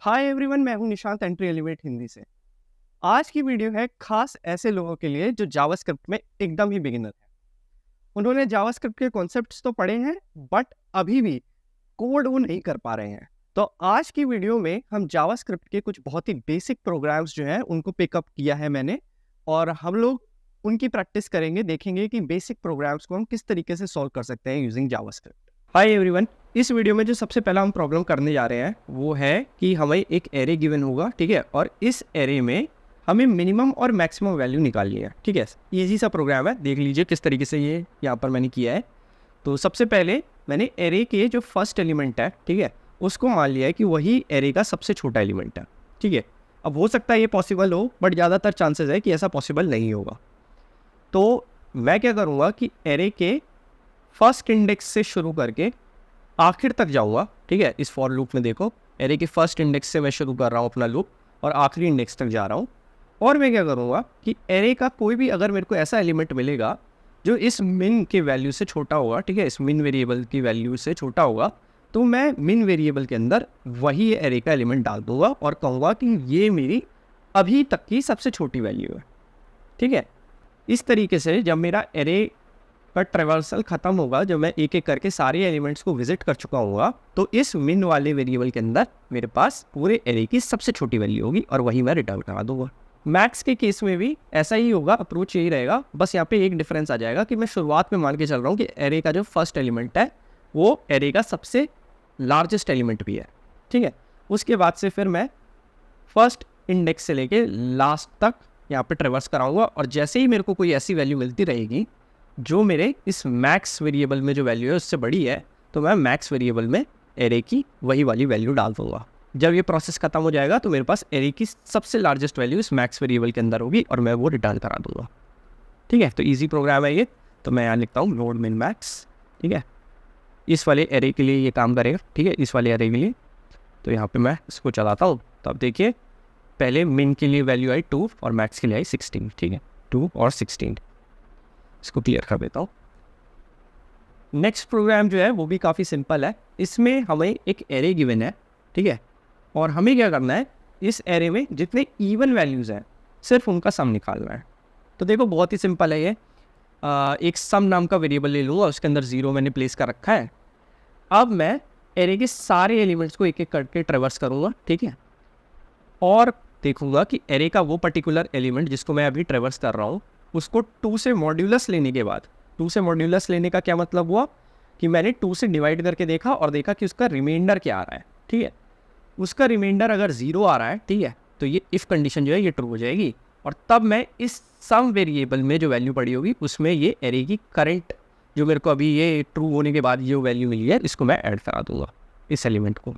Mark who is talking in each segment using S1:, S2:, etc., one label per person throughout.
S1: Hi everyone, मैं हूं Nishant entry element Hindi से। आज की वीडियो है खास ऐसे लोगों के लिए जो जावास्क्रिप्ट में एकदम ही बिगिनर है। उन्होंने जावास्क्रिप्ट के कॉन्सेप्ट्स तो पढ़े हैं बट अभी भी कोड वो नहीं कर पा रहे हैं। तो आज की वीडियो में हम जावास्क्रिप्ट के कुछ बहुत ही बेसिक प्रोग्राम्स जो हैं उनको पिकअप किया है मैंने, और हम लोग उनकी प्रैक्टिस करेंगे, देखेंगे कि बेसिक प्रोग्राम्स को हम किस तरीके से सॉल्व कर सकते हैं यूजिंग जावास्क्रिप्ट। हाय एवरीवन, इस वीडियो में जो सबसे पहला हम प्रॉब्लम करने जा रहे हैं वो है कि हमें एक एरे गिवन होगा, ठीक है, और इस एरे में हमें मिनिमम और मैक्सिमम वैल्यू निकालनी है। ठीक है, इजी सा प्रोग्राम है, देख लीजिए किस तरीके से ये यहाँ पर मैंने किया है। तो सबसे पहले मैंने एरे के जो फर्स्ट एलिमेंट है, ठीक है, उसको मान लिया है कि वही एरे का सबसे छोटा एलिमेंट है। ठीक है, अब हो सकता है ये पॉसिबल हो बट ज़्यादातर चांसेस है कि ऐसा पॉसिबल नहीं होगा। तो मैं क्या करूँगा कि एरे के फर्स्ट इंडेक्स से शुरू करके आखिर तक जाऊँगा। ठीक है, इस फॉर लूप में देखो, एरे के फर्स्ट इंडेक्स से मैं शुरू कर रहा हूँ अपना लूप और आखिरी इंडेक्स तक जा रहा हूँ। और मैं क्या करूँगा कि एरे का कोई भी अगर मेरे को ऐसा एलिमेंट मिलेगा जो इस मिन के वैल्यू से छोटा होगा, ठीक है, इस मिन वेरिएबल की वैल्यू से छोटा होगा, तो मैं मिन वेरिएबल के अंदर वही एरे का एलिमेंट डाल दूंगा और कहूँगा कि ये मेरी अभी तक की सबसे छोटी वैल्यू है। ठीक है, इस तरीके से जब मेरा एरे का ट्रेवर्सल ख़त्म होगा, जब मैं एक एक करके सारे एलिमेंट्स को विजिट कर चुका हूँगा, तो इस मिन वाले वेरिएबल के अंदर मेरे पास पूरे एरे की सबसे छोटी वैल्यू होगी और वही मैं रिटर्न करा दूंगा। मैक्स के केस में भी ऐसा ही होगा, अप्रोच यही रहेगा, बस यहाँ पे एक डिफरेंस आ जाएगा कि मैं शुरुआत में मान के चल रहा हूँ कि एरे का जो फर्स्ट एलिमेंट है वो एरे का सबसे लार्जेस्ट एलिमेंट भी है। ठीक है, उसके बाद से फिर मैं फर्स्ट इंडेक्स से लेके लास्ट तक यहाँ पे ट्रेवर्स कराऊंगा, और जैसे ही मेरे को कोई ऐसी वैल्यू मिलती रहेगी जो मेरे इस मैक्स वेरिएबल में जो वैल्यू है उससे बड़ी है, तो मैं मैक्स वेरिएबल में एरे की वही वाली वैल्यू डाल दूंगा। जब ये प्रोसेस खत्म हो जाएगा तो मेरे पास एरे की सबसे लार्जेस्ट वैल्यू इस मैक्स वेरिएबल के अंदर होगी और मैं वो रिटर्न करा दूंगा। ठीक है, तो इजी प्रोग्राम है ये। तो मैं यहाँ लिखता हूँ लोड मिन मैक्स। ठीक है, इस वाले एरे के लिए ये काम करेगा। ठीक है, इस वाले एरे के लिए। तो यहाँ पर मैं इसको चलाता हूँ, तो अब देखिए पहले मिन के लिए वैल्यू आई 2 और मैक्स के लिए आई 16। ठीक है, 2 और 16, इसको क्लियर कर देता हूँ। नेक्स्ट प्रोग्राम जो है वो भी काफ़ी सिंपल है। इसमें हमें एक एरे गिवन है, ठीक है, और हमें क्या करना है, इस एरे में जितने इवन वैल्यूज़ हैं सिर्फ उनका सम निकालना है। तो देखो बहुत ही सिंपल है ये। एक सम नाम का वेरिएबल ले लूँगा, उसके अंदर 0 मैंने प्लेस कर रखा है। अब मैं एरे के सारे एलिमेंट्स को एक एक करके ट्रेवर्स करूँगा, ठीक है, और देखूँगा कि एरे का वो पर्टिकुलर एलिमेंट जिसको मैं अभी ट्रेवर्स कर रहा हूँ उसको 2 से मॉड्यूलस लेने के बाद, 2 से मॉड्यूलस लेने का क्या मतलब हुआ कि मैंने 2 से डिवाइड करके देखा और देखा कि उसका रिमाइंडर क्या आ रहा है। ठीक है, उसका रिमाइंडर अगर 0 आ रहा है, ठीक है, तो ये इफ़ कंडीशन जो है ये ट्रू हो जाएगी, और तब मैं इस सम वेरिएबल में जो वैल्यू पड़ी होगी उसमें ये एरे की करंट जो मेरे को अभी ये ट्रू होने के बाद जो वैल्यू मिली है इसको मैं ऐड करा दूंगा इस एलिमेंट को।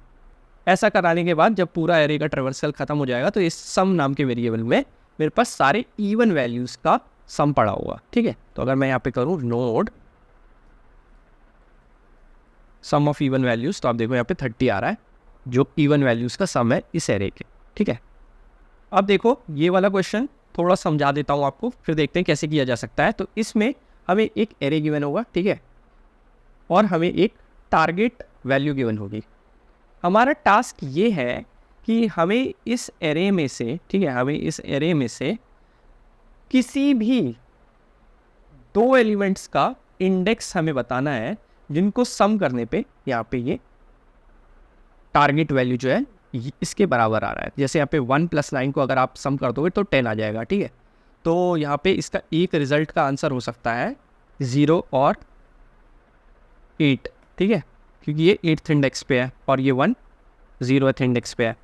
S1: ऐसा कराने के बाद जब पूरा एरे का ट्रेवर्सल खत्म हो जाएगा तो इस सम नाम के वेरिएबल में मेरे पास सारे इवन वैल्यूज़ का सम पड़ा हुआ। ठीक है, तो अगर मैं यहाँ पे करूँ node sum of even values, तो आप देखो यहाँ पे 30 आ रहा है जो इवन वैल्यूज़ का सम है इस एरे के। ठीक है, अब देखो ये वाला क्वेश्चन थोड़ा समझा देता हूँ आपको, फिर देखते हैं कैसे किया जा सकता है। तो इसमें हमें एक एरे गिवन होगा, ठीक है, और हमें एक टारगेट वैल्यू गिवन होगी। हमारा टास्क ये है कि हमें इस एरे में से, ठीक है, हमें इस एरे में से किसी भी 2 एलिमेंट्स का इंडेक्स हमें बताना है जिनको सम करने पे यहाँ पे ये टारगेट वैल्यू जो है इसके बराबर आ रहा है। जैसे यहाँ पे 1 + 9 को अगर आप सम कर दोगे तो 10 आ जाएगा। ठीक है, तो यहाँ पे इसका एक रिजल्ट का आंसर हो सकता है 0 और 8। ठीक है, क्योंकि ये 8th इंडेक्स पे है और ये 1 0th इंडेक्स पे है।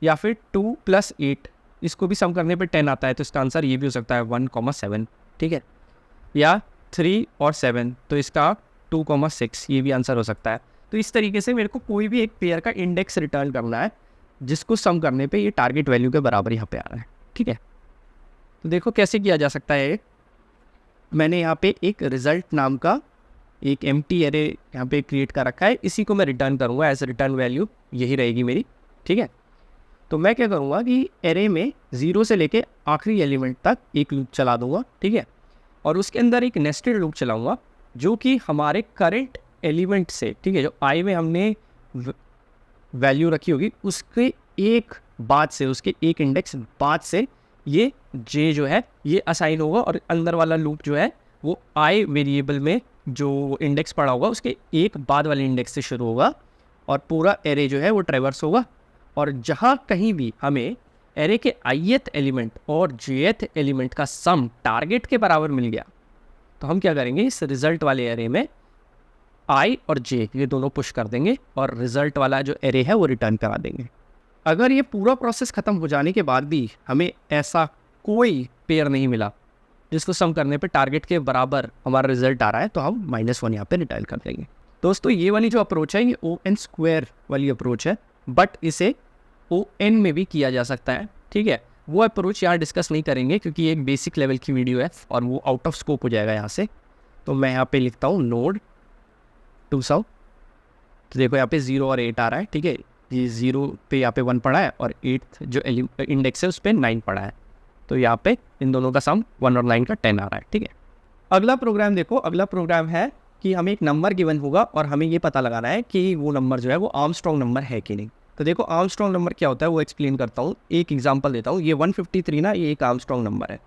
S1: या फिर 2 + 8, इसको भी सम करने पे 10 आता है, तो इसका आंसर ये भी हो सकता है 1,7। ठीक है, या 3 और 7, तो इसका 2,6 ये भी आंसर हो सकता है। तो इस तरीके से मेरे को कोई भी एक पेयर का इंडेक्स रिटर्न करना है जिसको सम करने पे ये टारगेट वैल्यू के बराबर यहाँ पे आ रहा है। ठीक है, तो देखो कैसे किया जा सकता है। मैंने यहाँ पे एक रिजल्ट नाम का एक एम्प्टी एरे यहाँ पे क्रिएट कर रखा है, इसी को मैं रिटर्न करूँगा एज रिटर्न वैल्यू, यही रहेगी मेरी। ठीक है, तो मैं क्या करूँगा कि एरे में 0 से लेके आखिरी एलिमेंट तक एक लूप चला दूँगा। ठीक है, और उसके अंदर एक नेस्टेड लूप चलाऊँगा जो कि हमारे करंट एलिमेंट से, ठीक है, जो आई में हमने वैल्यू रखी होगी उसके एक बाद से, उसके एक इंडेक्स बाद से ये जे जो है ये असाइन होगा, और अंदर वाला लूप जो है वो आई वेरिएबल में जो इंडेक्स पड़ा होगा उसके एक बाद वाले इंडेक्स से शुरू होगा, और पूरा एरे जो है वो ट्रैवर्स होगा। और जहाँ कहीं भी हमें एरे के आईएथ एलिमेंट और जेथ एलिमेंट का सम टारगेट के बराबर मिल गया, तो हम क्या करेंगे, इस रिजल्ट वाले एरे में आई और जे ये दोनों पुश कर देंगे, और रिजल्ट वाला जो एरे है वो रिटर्न करा देंगे। अगर ये पूरा प्रोसेस ख़त्म हो जाने के बाद भी हमें ऐसा कोई पेयर नहीं मिला जिसको सम करने पे टारगेट के बराबर हमारा रिजल्ट आ रहा है, तो हम -1 यहाँ पे रिटर्न कर देंगे। दोस्तों ये वाली जो अप्रोच है ये O(n)² वाली अप्रोच है, बट इसे O(n) में भी किया जा सकता है, ठीक है। वो अप्रोच यहाँ डिस्कस नहीं करेंगे क्योंकि ये एक बेसिक लेवल की वीडियो है और वो आउट ऑफ स्कोप हो जाएगा यहाँ से। तो मैं यहाँ पे लिखता हूँ नोड 200, तो देखो यहाँ पे 0 और 8 आ रहा है, ठीक है। ये 0 पे यहाँ पे 1 पड़ा है और 8 जो इंडेक्स है उस पर 9 पड़ा है, तो यहाँ पे इन दोनों का सम 1 और 9 का 10 आ रहा है, ठीक है। अगला प्रोग्राम देखो, अगला प्रोग्राम है कि हमें एक नंबर गिवन होगा और हमें ये पता लगाना है कि वो नंबर जो है वो आर्मस्ट्रॉन्ग नंबर है कि नहीं। तो देखो आर्मस्ट्रॉन्ग नंबर क्या होता है वो एक्सप्लेन करता हूँ, एक एग्जांपल देता हूँ। ये 153 ना, ये एक आर्मस्ट्रॉन्ग नंबर है।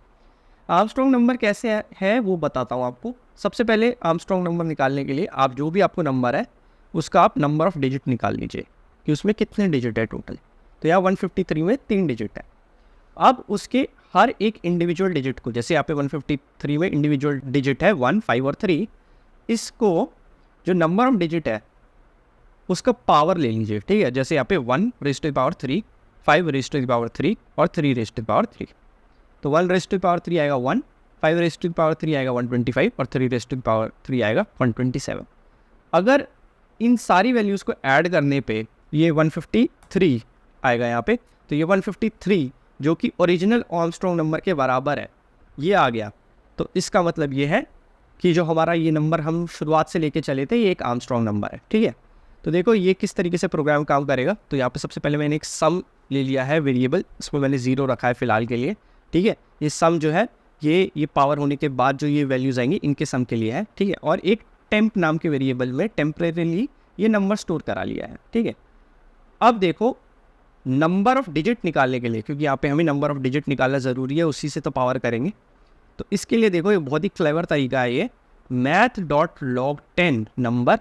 S1: आर्मस्ट्रॉन्ग नंबर कैसे है वो बताता हूँ आपको। सबसे पहले आर्मस्ट्रॉन्ग नंबर निकालने के लिए आप जो भी आपको नंबर है उसका आप नंबर ऑफ डिजिट निकाल लीजिए कि उसमें कितने डिजिट है टोटल। तो यहाँ 153 में 3 डिजिट है। अब उसके हर एक इंडिविजुअल डिजिट को, जैसे यहाँ पे 153 में इंडिविजुअल डिजिट है 1, 5 और 3, इसको जो नंबर ऑफ डिजिट है उसका पावर ले लीजिए, ठीक है। जैसे यहाँ पे 1⁻3, 5⁻3 और 3⁻3। तो 1⁻3 आएगा 1, 5⁻3 आएगा 125 और 3⁻3 आएगा 127। अगर इन सारी वैल्यूज़ को ऐड करने पे ये 153 आएगा यहाँ पे, तो ये 153 जो कि ओरिजिनल आर्मस्ट्रॉन्ग नंबर के बराबर है ये आ गया। तो इसका मतलब ये है कि जो हमारा ये नंबर हम शुरुआत से लेके चले थे ये एक आर्मस्ट्रॉन्ग नंबर है, ठीक है। तो देखो ये किस तरीके से प्रोग्राम काम करेगा। तो यहाँ पे सबसे पहले मैंने एक सम ले लिया है वेरिएबल, इसमें मैंने 0 रखा है फ़िलहाल के लिए, ठीक है। ये सम जो है ये पावर होने के बाद जो ये वैल्यूज़ आएंगी इनके सम के लिए है, ठीक है। और एक टेम्प नाम के वेरिएबल में टेम्परेरीली ये नंबर स्टोर करा लिया है, ठीक है। अब देखो नंबर ऑफ डिजिट निकालने के लिए, क्योंकि यहाँ पे हमें नंबर ऑफ डिजिट निकालना ज़रूरी है, उसी से तो पावर करेंगे। तो इसके लिए देखो ये बहुत ही क्लेवर तरीका है, ये math.log10 नंबर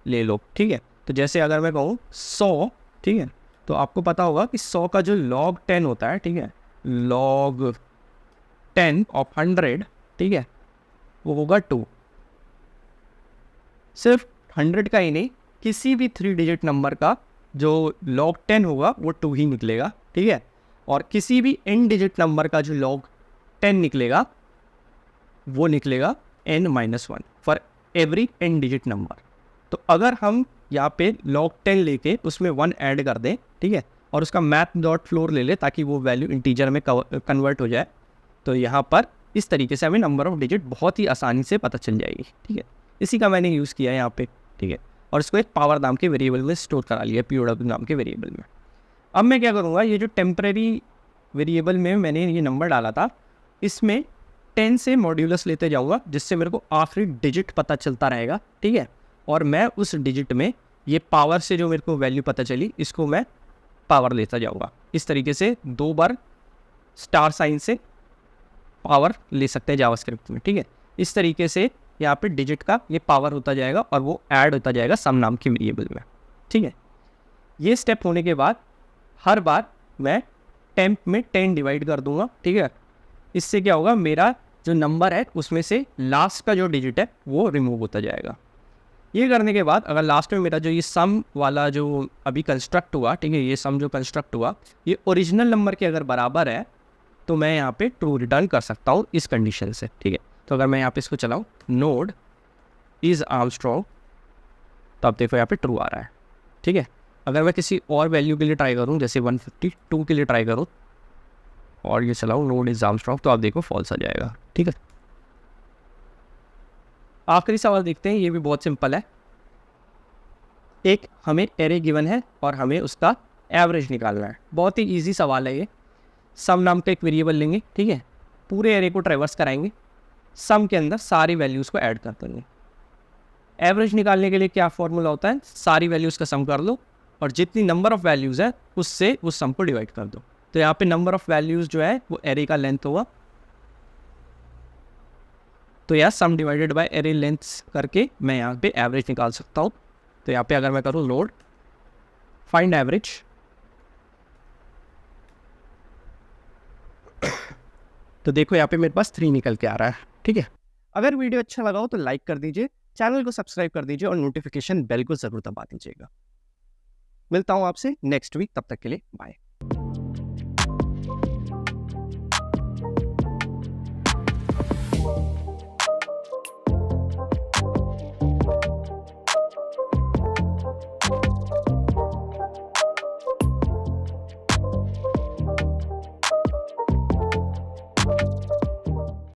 S1: ले लो, ठीक है। तो जैसे अगर मैं कहूँ 100, ठीक है, तो आपको पता होगा कि 100 का जो log 10 होता है, ठीक है, log 10 ऑफ 100, ठीक है, वो होगा 2। सिर्फ 100 का ही नहीं, किसी भी 3 डिजिट नंबर का जो log 10 होगा वो 2 ही निकलेगा, ठीक है। और किसी भी n डिजिट नंबर का जो log 10 निकलेगा वो निकलेगा n-1 for every n digit number. तो अगर हम यहाँ पे log 10 लेके उसमें 1 ऐड कर दें, ठीक है, और उसका math.floor ले ले ताकि वो वैल्यू इंटीजर में कन्वर्ट हो जाए, तो यहाँ पर इस तरीके से हमें नंबर ऑफ डिजिट बहुत ही आसानी से पता चल जाएगी, ठीक है। इसी का मैंने यूज़ किया है यहाँ पे, ठीक है, और इसको एक पावर नाम के वेरिएबल में स्टोर करा लिया, POW नाम के वेरिएबल में। अब मैं क्या करूँगा, ये जो टेम्परेरी वेरिएबल में मैंने ये नंबर डाला था इसमें 10 से मॉड्यूलस लेते जाऊँगा, जिससे मेरे को आखिरी डिजिट पता चलता रहेगा, ठीक है। और मैं उस डिजिट में ये पावर से जो मेरे को वैल्यू पता चली इसको मैं पावर लेता जाऊँगा। इस तरीके से 2 बार स्टार साइन से पावर ले सकते हैं जावास्क्रिप्ट में, ठीक है। इस तरीके से यहाँ पे डिजिट का ये पावर होता जाएगा और वो ऐड होता जाएगा सम नाम के वेरिएबल में, ठीक है। ये स्टेप होने के बाद हर बार मैं टेम्प में 10 डिवाइड कर दूंगा, ठीक है। इससे क्या होगा, मेरा जो नंबर है उसमें से लास्ट का जो डिजिट है वो रिमूव होता जाएगा। ये करने के बाद अगर लास्ट में मेरा जो ये सम वाला जो अभी कंस्ट्रक्ट हुआ, ठीक है, ये सम जो कंस्ट्रक्ट हुआ ये ओरिजिनल नंबर के अगर बराबर है तो मैं यहाँ पे ट्रू रिटर्न कर सकता हूँ इस कंडीशन से, ठीक है। तो अगर मैं यहाँ पे इसको चलाऊँ नोड इज़ आर्मस्ट्रॉन्ग, तो आप देखो यहाँ पे ट्रू आ रहा है, ठीक है। अगर मैं किसी और वैल्यू के लिए ट्राई करूँ, जैसे 152 के लिए ट्राई करूँ और ये चलाऊँ नोड इज़ आर्मस्ट्रॉन्ग, तो आप देखो फॉल्स आ जाएगा, ठीक है। आखिरी सवाल देखते हैं, ये भी बहुत सिंपल है। एक हमें एरे गिवन है और हमें उसका एवरेज निकालना है। बहुत ही इजी सवाल है ये। सम नाम का एक वेरिएबल लेंगे, ठीक है, पूरे एरे को ट्रैवर्स कराएंगे, सम के अंदर सारी वैल्यूज़ को ऐड कर देंगे। एवरेज निकालने के लिए क्या फॉर्मूला होता है, सारी वैल्यूज़ का सम कर लो और जितनी नंबर ऑफ वैल्यूज़ है उससे उस सम को डिवाइड कर दो। तो यहाँ पे नंबर ऑफ वैल्यूज़ जो है वो एरे का लेंथ होगा। तो यहाँ सम डिवाइडेड बाय एरे लेंथ करके मैं यहाँ पे एवरेज निकाल सकता हूँ। तो यहाँ पे अगर मैं करूँ लोड फाइंड एवरेज, तो देखो यहाँ पे मेरे पास 3 निकल के आ रहा है। ठीक है, अगर वीडियो अच्छा लगा हो तो लाइक कर दीजिए, चैनल को सब्सक्राइब कर दीजिए और नोटिफिकेशन बेल को ज़रूर दबा दीजिएगा। मिलता हूँ आपसे नेक्स्ट वीक, तब तक के लिए बाय।